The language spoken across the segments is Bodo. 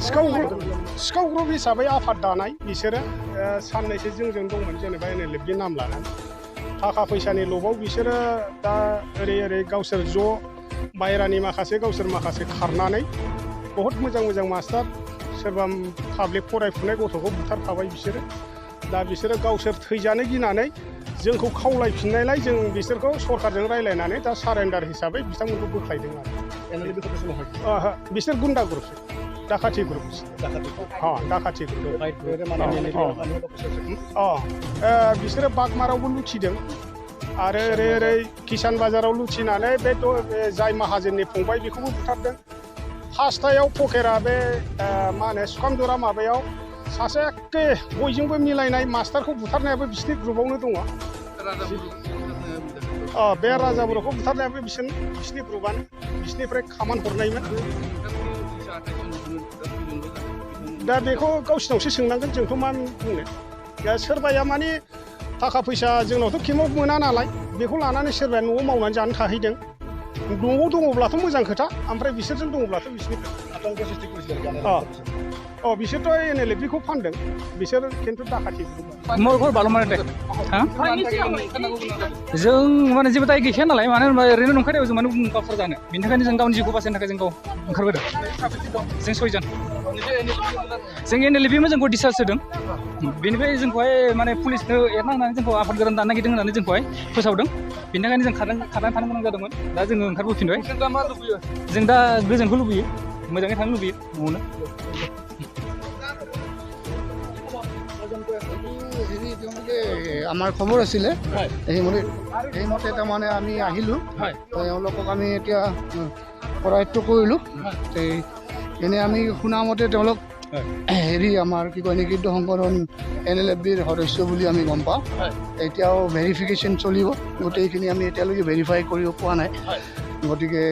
सिखाव ग्रुप हिसाबै आफाद दानाय बिसोरो साननैसो जोंजों दंमोन जेनेबा NLFनि नाम लानानै थाखा फैसानि लबाव बिसोरो दा ओरै गावसोर ज' बायरानि माखासे गावसोर माखासे खारनानै बहुत मोजां मास्टार सोरबा पाब्लिक फरायफुनाय गथ'खौ बुथारखाबाय बिसोरो दा बिसोरो गावसोर थैजानो गिनानै जोंखौ खावलायफिननायलाय जों बिसोरखौ सरकारजों रायलायनानै दा सारेन्डार हिसाबै बिथांमोनखौ बोख्लायदों आरो बिसोर गुन्डा ग्रुपसो डाकाति ग्रुप डाकाति ग्रुप बिसोरो बागमारावबो लुथिदों आरो ओरै किसान बाजाराव लुथिनानै बे जाय माहाजोननि फंबाय बेखौबो बुथारदों फार्स्टआव पकेरा बे मा होनो सुखामजरा माबायाव सासे एखे बयजोंबो मिलायनाय मास्टारखौ बुथारनायाबो बिसिनि ग्रुपआवनो दङ बे राजा बर'खौ बुथारनायाबो बिसिनि ग्रुपआनो बिसिनिफ्राय खामान हरनायमोन दा बेखौ गावसिनावसो सोंनांगोन जोंथ' मा बुंनो दा सोरबाया माने थाखा फैसा जोंनावथ' केमाव मोना नालाय बेखौ लानानै सोरबाया न'आव मावनानै जानो थाहैदों न'आव दङब्लाथ' मोजां खोथा ओमफ्राय बिसोरजों दङब्लाथ' बिसिनि बिसोरथ' NLFखौ फानदों बिसोर खिन्थु डाकाति जों माने जेबो दाय गैखाया नालाय मानो होनबा ओरैनो नंखायदायाव जों माने गावफोर जानो बेनि थाखायनो जों गावनि जिउखौ बासायनो थाखाय जों गाव ओंखारबोदों जों 6 जन जों NLFबो जोंखौ डिसचार्ज होदों बेनिफ्राय जोंखौहाय माने पुलिसनो एरना होनानै जोंखौ आफाद गोदान दानो नागिरदों होननानै जोंखौहाय फोसावदों बेनि थाखायनो जों खारनानै थानो गोनां जादोंमोन दा जोङो ओंखारबोफिनबाय जों दा गोजोनखौ लुबैयो मोजाङै थानो लुबैयो न'आवनो আমাৰ খবৰ আছিলে সেইমতে তাৰমানে আমি আহিলোঁ তেওঁলোকক আমি এতিয়া কৰায়ত্ব কৰিলোঁ এনেই আমি শুনামতে তেওঁলোক আমাৰ কি কয় নিষিদ্ধ সংগঠন NLFৰ সদস্য বুলি আমি গম পাওঁ এতিয়াও ভেৰিফিকেশ্যন চলিব গোটেইখিনি আমি এতিয়ালৈকে ভেৰিফাই কৰিব পোৱা নাই গতিকে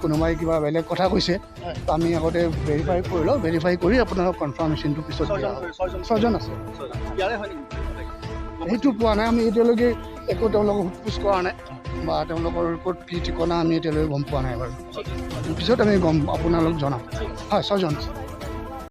কোনোবাই কিবা বেলেগ কথা কৈছে আমি আগতে ভেৰিফাই কৰি লওঁ ভেৰিফাই কৰি আপোনালোক কনফাৰ্মেশ্যনটো পিছত দিয়া হ'ব 6 জন আছে সেইটো পোৱা নাই আমি এতিয়ালৈকে একো তেওঁলোকক সোধপোছ কৰা নাই বা তেওঁলোকৰ ক'ত কি ঠিকনা আমি এতিয়ালৈকে গম পোৱা নাই বাৰু পিছত আমি আপোনালোক জনাম হয় 6 জন